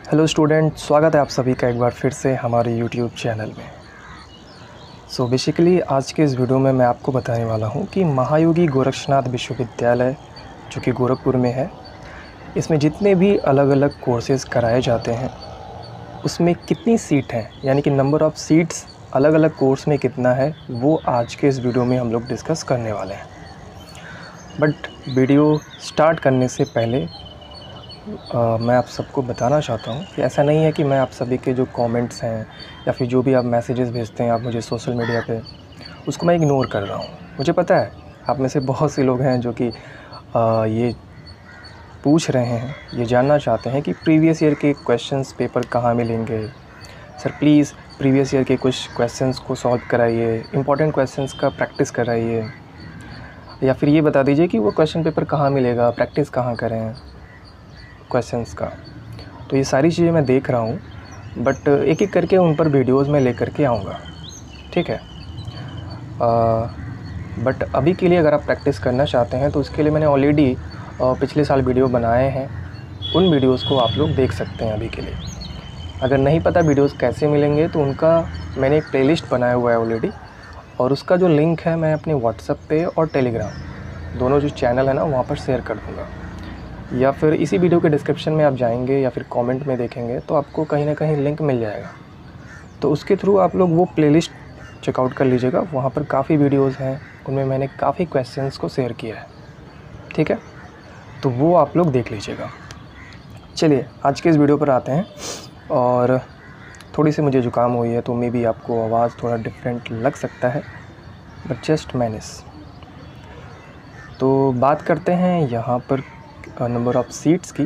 Hello student, स्वागत है आप सभी का एक बार फिर से हमारे यूट्यूब चैनल में। बेसिकली आज के इस वीडियो में मैं आपको बताने वाला हूँ कि महायोगी गोरक्षनाथ विश्वविद्यालय जो कि गोरखपुर में है, इसमें जितने भी अलग अलग कोर्सेज़ कराए जाते हैं उसमें कितनी सीट हैं, यानी कि नंबर ऑफ़ सीट्स अलग अलग कोर्स में कितना है, वो आज के इस वीडियो में हम लोग डिस्कस करने वाले हैं। बट वीडियो स्टार्ट करने से पहले मैं आप सबको बताना चाहता हूँ कि ऐसा नहीं है कि मैं आप सभी के जो कमेंट्स हैं या फिर जो भी आप मैसेजेस भेजते हैं आप मुझे सोशल मीडिया पे, उसको मैं इग्नोर कर रहा हूँ। मुझे पता है आप में से बहुत से लोग हैं जो कि ये पूछ रहे हैं, ये जानना चाहते हैं कि प्रीवियस ईयर के क्वेश्चंस पेपर कहाँ मिलेंगे। सर प्लीज़ प्रीवियस ईयर के कुछ क्वेश्चंस को सॉल्व कराइए, इंपॉर्टेंट क्वेश्चंस का प्रैक्टिस कराइए, या फिर ये बता दीजिए कि वो क्वेश्चन पेपर कहाँ मिलेगा, प्रैक्टिस कहाँ करें क्वेश्चंस का। तो ये सारी चीज़ें मैं देख रहा हूँ, बट एक एक करके उन पर वीडियोज़ में लेकर के आऊँगा, ठीक है। बट अभी के लिए अगर आप प्रैक्टिस करना चाहते हैं तो उसके लिए मैंने ऑलरेडी पिछले साल वीडियो बनाए हैं, उन वीडियोज़ को आप लोग देख सकते हैं अभी के लिए। अगर नहीं पता वीडियोज़ कैसे मिलेंगे तो उनका मैंने एक प्लेलिस्ट बनाया हुआ है ऑलरेडी, और उसका जो लिंक है मैं अपने व्हाट्सएप पे और टेलीग्राम दोनों जो चैनल है ना वहाँ पर शेयर कर दूँगा, या फिर इसी वीडियो के डिस्क्रिप्शन में आप जाएंगे या फिर कमेंट में देखेंगे तो आपको कहीं ना कहीं लिंक मिल जाएगा। तो उसके थ्रू आप लोग वो प्लेलिस्ट चेकआउट कर लीजिएगा, वहाँ पर काफ़ी वीडियोज़ हैं, उनमें मैंने काफ़ी क्वेश्चंस को शेयर किया है, ठीक है। तो वो आप लोग देख लीजिएगा। चलिए आज के इस वीडियो पर आते हैं। और थोड़ी सी मुझे ज़ुकाम हुई है तो मे बी आपको आवाज़ थोड़ा डिफरेंट लग सकता है, बट जस्ट मैनेज। तो बात करते हैं यहाँ पर नंबर ऑफ़ सीट्स की।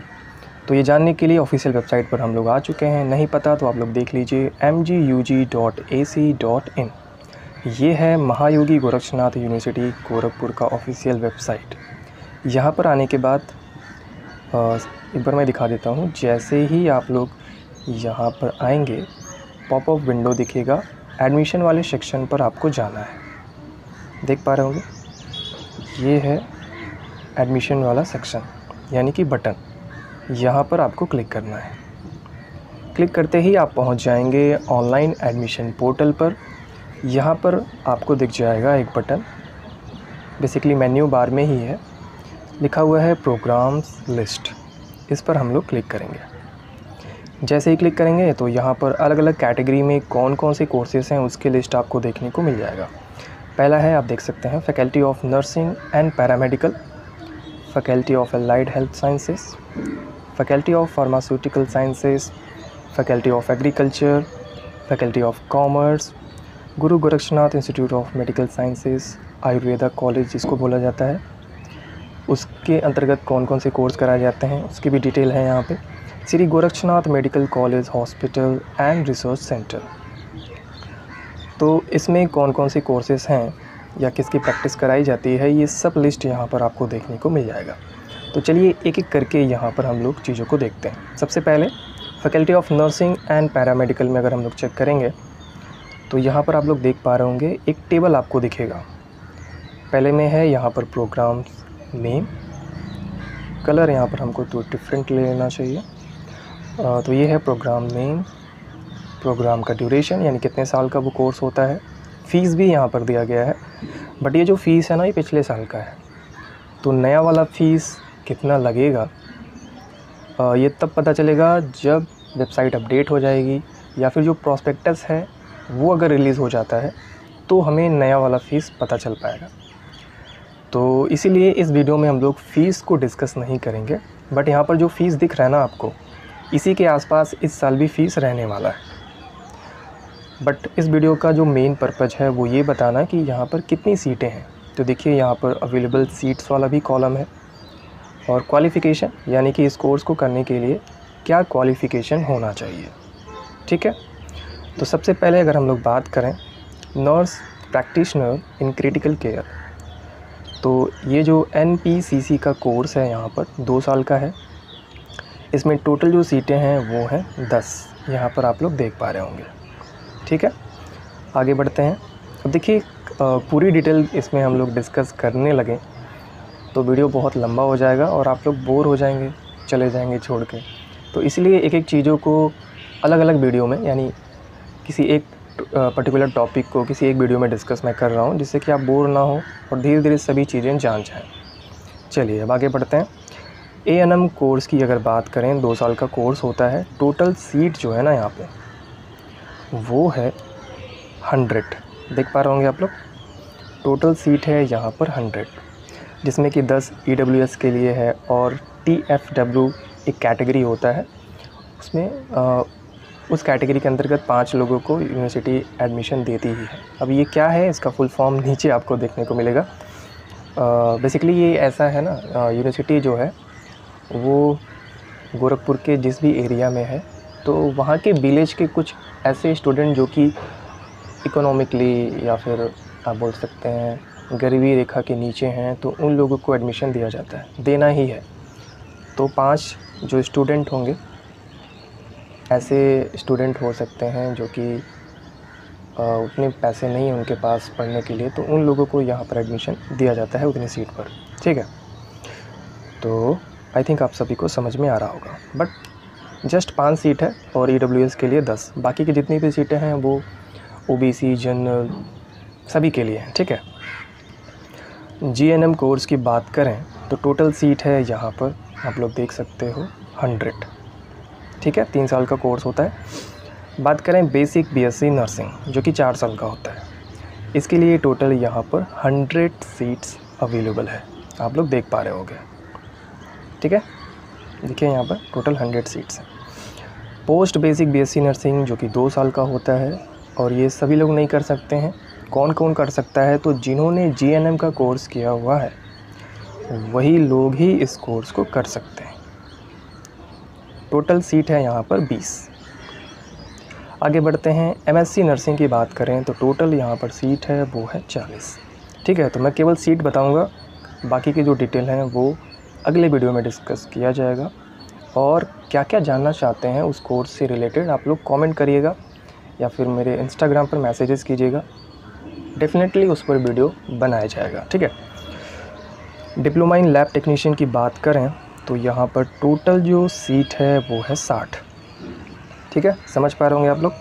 तो ये जानने के लिए ऑफिशियल वेबसाइट पर हम लोग आ चुके हैं, नहीं पता तो आप लोग देख लीजिए mgug.ac.in। ये है महायोगी गोरक्षनाथ यूनिवर्सिटी गोरखपुर का ऑफिशियल वेबसाइट। यहाँ पर आने के बाद एक बार मैं दिखा देता हूँ। जैसे ही आप लोग यहाँ पर आएंगे पॉपअप विंडो दिखेगा, एडमिशन वाले सेक्शन पर आपको जाना है। देख पा रहे होंगे, ये है एडमिशन वाला सेक्शन यानी कि बटन, यहाँ पर आपको क्लिक करना है। क्लिक करते ही आप पहुँच जाएंगे ऑनलाइन एडमिशन पोर्टल पर। यहाँ पर आपको दिख जाएगा एक बटन, बेसिकली मेन्यू बार में ही है, लिखा हुआ है प्रोग्राम्स लिस्ट। इस पर हम लोग क्लिक करेंगे। जैसे ही क्लिक करेंगे तो यहाँ पर अलग अलग कैटेगरी में कौन कौन से कोर्सेज़ हैं उसकी लिस्ट आपको देखने को मिल जाएगा। पहला है, आप देख सकते हैं, faculty of nursing and paramedical, Faculty of Allied Health Sciences, Faculty of Pharmaceutical Sciences, Faculty of Agriculture, Faculty of Commerce, Guru Gorakshnath institute of medical sciences Ayurveda college जिसको बोला जाता है, उसके अंतर्गत कौन कौन से कोर्स कराए जाते हैं उसकी भी डिटेल है यहाँ पे। Shri Gorakshnath medical college hospital and research centre. तो इसमें कौन कौन से कोर्सेज़ हैं या किसकी प्रैक्टिस कराई जाती है, ये सब लिस्ट यहाँ पर आपको देखने को मिल जाएगा। तो चलिए एक एक करके यहाँ पर हम लोग चीज़ों को देखते हैं। सबसे पहले faculty of nursing and paramedical में अगर हम लोग चेक करेंगे तो यहाँ पर आप लोग देख पा रहे होंगे एक टेबल आपको दिखेगा। पहले में है यहाँ पर प्रोग्राम नेम, कलर यहाँ पर हमको तो डिफरेंट ले लेना चाहिए। तो ये है प्रोग्राम नेम, प्रोग्राम का ड्यूरेशन यानी कितने साल का वो कोर्स होता है, फ़ीस भी यहाँ पर दिया गया है। बट ये जो फ़ीस है ना ये पिछले साल का है, तो नया वाला फ़ीस कितना लगेगा ये तब पता चलेगा जब वेबसाइट अपडेट हो जाएगी, या फिर जो प्रॉस्पेक्टस है वो अगर रिलीज़ हो जाता है तो हमें नया वाला फ़ीस पता चल पाएगा। तो इसीलिए इस वीडियो में हम लोग फ़ीस को डिस्कस नहीं करेंगे। बट यहाँ पर जो फ़ीस दिख रहा है ना आपको, इसी के आसपास इस साल भी फ़ीस रहने वाला है। बट इस वीडियो का जो मेन पर्पज़ है वो ये बताना कि यहाँ पर कितनी सीटें हैं। तो देखिए यहाँ पर अवेलेबल सीट्स वाला भी कॉलम है, और क्वालिफ़िकेशन यानी कि इस कोर्स को करने के लिए क्या क्वालिफ़िकेशन होना चाहिए, ठीक है। तो सबसे पहले अगर हम लोग बात करें nurse practitioner in critical care, तो ये जो NPCC का कोर्स है यहाँ पर 2 साल का है। इसमें टोटल जो सीटें हैं वो हैं 10, यहाँ पर आप लोग देख पा रहे होंगे, ठीक है। आगे बढ़ते हैं। अब देखिए पूरी डिटेल इसमें हम लोग डिस्कस करने लगे तो वीडियो बहुत लंबा हो जाएगा और आप लोग बोर हो जाएंगे, चले जाएंगे छोड़ के। तो इसलिए एक एक चीज़ों को अलग अलग वीडियो में, यानी किसी एक पर्टिकुलर टॉपिक को किसी एक वीडियो में डिस्कस मैं कर रहा हूँ, जिससे कि आप बोर ना हो और धीरे धीरे सभी चीज़ें जान जाएँ। चलिए अब आगे बढ़ते हैं। A&M कोर्स की अगर बात करें, 2 साल का कोर्स होता है। टोटल सीट जो है ना यहाँ पे वो है 100। देख पा रहे होंगे आप लोग, टोटल सीट है यहाँ पर 100, जिसमें कि 10 EWS के लिए है और TFW एक कैटेगरी होता है, उसमें उस कैटेगरी के अंतर्गत 5 लोगों को यूनिवर्सिटी एडमिशन देती ही है। अब ये क्या है, इसका फुल फॉर्म नीचे आपको देखने को मिलेगा। बेसिकली ये ऐसा है ना, यूनिवर्सिटी जो है वो गोरखपुर के जिस भी एरिया में है, तो वहाँ के विलेज के कुछ ऐसे स्टूडेंट जो कि इकोनॉमिकली या फिर आप बोल सकते हैं गरीबी रेखा के नीचे हैं, तो उन लोगों को एडमिशन दिया जाता है, देना ही है। तो 5 जो स्टूडेंट होंगे, ऐसे स्टूडेंट हो सकते हैं जो कि उतने पैसे नहीं हैं उनके पास पढ़ने के लिए, तो उन लोगों को यहाँ पर एडमिशन दिया जाता है उतनी सीट पर। ठीक है, तो आई थिंक आप सभी को समझ में आ रहा होगा। बट जस्ट 5 सीट है और EWS के लिए 10, बाकी की जितनी भी सीटें हैं वो OBC जनरल सभी के लिए हैं। ठीक है, GNM कोर्स की बात करें तो टोटल सीट है यहाँ पर आप लोग देख सकते हो 100। ठीक है, 3 साल का कोर्स होता है। बात करें बेसिक BSc नर्सिंग जो कि 4 साल का होता है, इसके लिए टोटल यहाँ पर 100 सीट्स अवेलेबल है, आप लोग देख पा रहे होंगे। ठीक है, देखिए यहाँ पर टोटल 100 सीट्स हैं। पोस्ट बेसिक BSc नर्सिंग जो कि 2 साल का होता है, और ये सभी लोग नहीं कर सकते हैं। कौन कौन कर सकता है, तो जिन्होंने GNM का कोर्स किया हुआ है वही लोग ही इस कोर्स को कर सकते हैं। टोटल सीट है यहाँ पर 20। आगे बढ़ते हैं। MSc नर्सिंग की बात करें तो टोटल यहाँ पर सीट है वो है 40। ठीक है, तो मैं केवल सीट बताऊँगा, बाकी की जो डिटेल हैं वो अगले वीडियो में डिस्कस किया जाएगा। और क्या क्या जानना चाहते हैं उस कोर्स से रिलेटेड आप लोग कमेंट करिएगा या फिर मेरे इंस्टाग्राम पर मैसेजेस कीजिएगा, डेफिनेटली उस पर वीडियो बनाया जाएगा। ठीक है, डिप्लोमा इन लैब टेक्नीशियन की बात करें तो यहाँ पर टोटल जो सीट है वो है 60। ठीक है, समझ पा रहे होंगे आप लोग।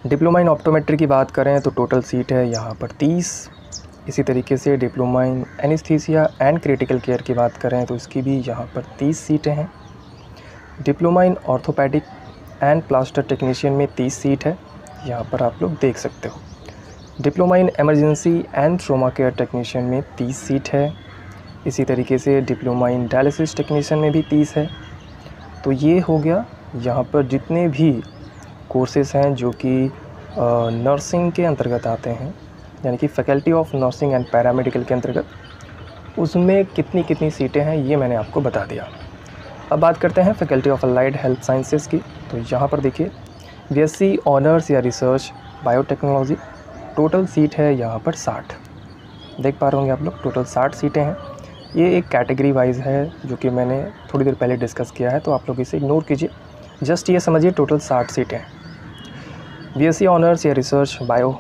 डिप्लोमा इन ऑप्टोमेट्री की बात करें तो टोटल सीट है यहाँ पर 30। इसी तरीके से diploma in anaesthesia and critical care की बात करें तो इसकी भी यहाँ पर 30 सीटें हैं। Diploma in orthopaedic and plaster technician में 30 सीट है, यहाँ पर आप लोग देख सकते हो। Diploma in emergency and trauma care technician में 30 सीट है। इसी तरीके से डिप्लोमा इन डायलिसिस टेक्नीशियन में भी 30 है। तो ये हो गया यहाँ पर जितने भी कोर्सेस हैं जो कि नर्सिंग के अंतर्गत आते हैं, यानी कि faculty of nursing and paramedical के अंतर्गत, उसमें कितनी कितनी सीटें हैं ये मैंने आपको बता दिया। अब बात करते हैं faculty of allied health sciences की। तो यहाँ पर देखिए BSc ऑनर्स या रिसर्च बायोटेक्नोलॉजी, टोटल सीट है यहाँ पर 60। देख पा रहे होंगे आप लोग, टोटल 60 सीटें हैं। ये एक कैटेगरी वाइज है जो कि मैंने थोड़ी देर पहले डिस्कस किया है, तो आप लोग इसे इग्नोर कीजिए, जस्ट ये समझिए टोटल 60 सीटें हैं। BSc ऑनर्स या रिसर्च बायो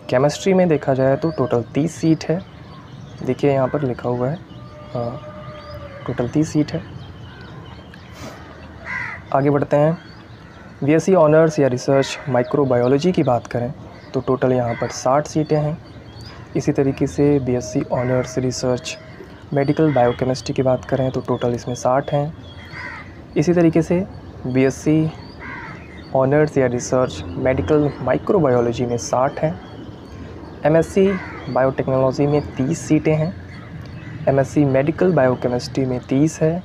केमिस्ट्री में देखा जाए तो टोटल 30 सीट है। देखिए यहाँ पर लिखा हुआ है टोटल 30 सीट है। आगे बढ़ते हैं। BSc ऑनर्स या रिसर्च माइक्रोबायोलॉजी की बात करें तो टोटल यहाँ पर 60 सीटें हैं। इसी तरीके से BSc honours research medical biochemistry की बात करें तो टोटल इसमें 60 हैं। इसी तरीके से BSc ऑनर्स या रिसर्च मेडिकल माइक्रोबायोलॉजी में 60 हैं। MSc बायोटेक्नोलॉजी में 30 सीटें हैं। MSc मेडिकल बायोकेमिस्ट्री में 30 है।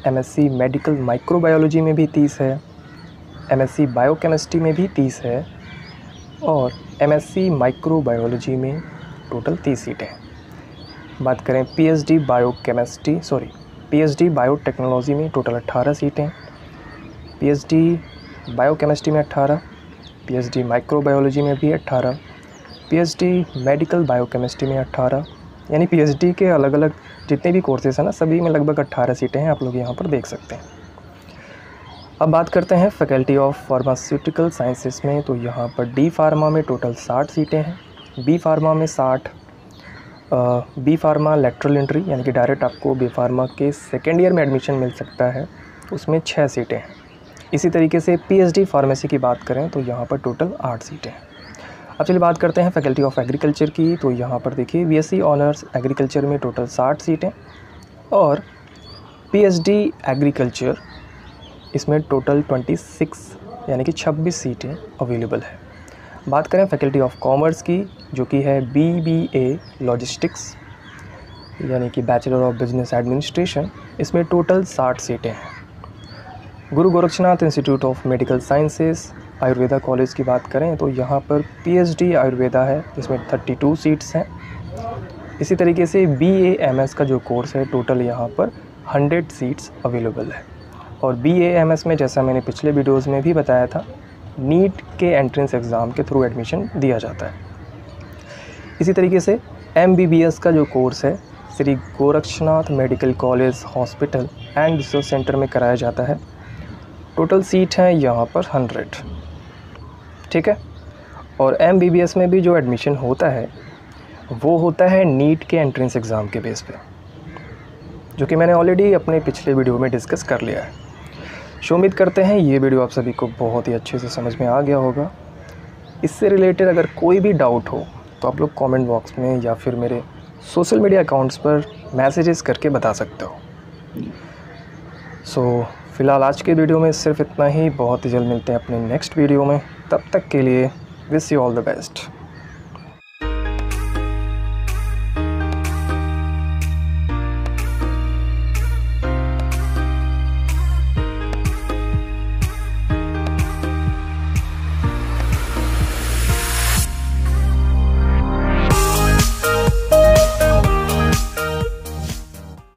MSc मेडिकल माइक्रोबायोलॉजी में भी 30 है। MSc बायोकेमिस्ट्री में भी 30 है और MSc माइक्रोबायोलॉजी में टोटल 30 सीटें हैं। बात करें PhD बायोटेक्नोलॉजी में टोटल 18 सीटें, PhD बायोकेमिस्ट्री में 18, PhD माइक्रोबायोलॉजी में भी 18, PhD मेडिकल बायोकेमिस्ट्री में 18, यानी PhD के अलग अलग जितने भी कोर्सेस हैं ना, सभी में लगभग 18 सीटें हैं, आप लोग यहाँ पर देख सकते हैं। अब बात करते हैं फैकल्टी ऑफ फार्मास्यूटिकल साइंसेस में। तो यहाँ पर D फार्मा में टोटल 60 सीटें हैं, B फार्मा में 60, B फार्मा लेटरल एंट्री यानी कि डायरेक्ट आपको B फार्मा के सेकेंड ईयर में एडमिशन मिल सकता है, उसमें 6 सीटें हैं। इसी तरीके से पीएचडी फार्मेसी की बात करें तो यहाँ पर टोटल 8 सीटें हैं। अब चलिए बात करते हैं फैकल्टी ऑफ एग्रीकल्चर की। तो यहाँ पर देखिए बीएससी ऑनर्स एग्रीकल्चर में टोटल 60 सीटें और पीएचडी एग्रीकल्चर इसमें टोटल 26 यानी कि 26 सीटें अवेलेबल है। बात करें फैकल्टी ऑफ कॉमर्स की, जो कि है बीबीए लॉजिस्टिक्स यानी कि बैचलर ऑफ बिजनेस एडमिनिस्ट्रेशन, इसमें टोटल 60 सीटें हैं। Guru Gorakshnath institute of medical sciences Ayurveda college की बात करें तो यहाँ पर पीएचडी आयुर्वेदा है, जिसमें 32 सीट्स हैं। इसी तरीके से बीएएमएस का जो कोर्स है टोटल यहाँ पर 100 सीट्स अवेलेबल है। और बीएएमएस में जैसा मैंने पिछले वीडियोज़ में भी बताया था, नीट के एंट्रेंस एग्ज़ाम के थ्रू एडमिशन दिया जाता है। इसी तरीके से एमबीबीएस का जो कोर्स है Shri Gorakshnath medical college hospital and research centre में कराया जाता है। टोटल सीट हैं यहाँ पर 100, ठीक है। और एमबीबीएस में भी जो एडमिशन होता है वो होता है नीट के एंट्रेंस एग्ज़ाम के बेस पे, जो कि मैंने ऑलरेडी अपने पिछले वीडियो में डिस्कस कर लिया है। उम्मीद करते हैं ये वीडियो आप सभी को बहुत ही अच्छे से समझ में आ गया होगा। इससे रिलेटेड अगर कोई भी डाउट हो तो आप लोग कमेंट बॉक्स में या फिर मेरे सोशल मीडिया अकाउंट्स पर मैसेजेस करके बता सकते हो। फ़िलहाल आज के वीडियो में सिर्फ इतना ही। बहुत ही जल्द मिलते हैं अपने नेक्स्ट वीडियो में। तब तक के लिए wish you all the best.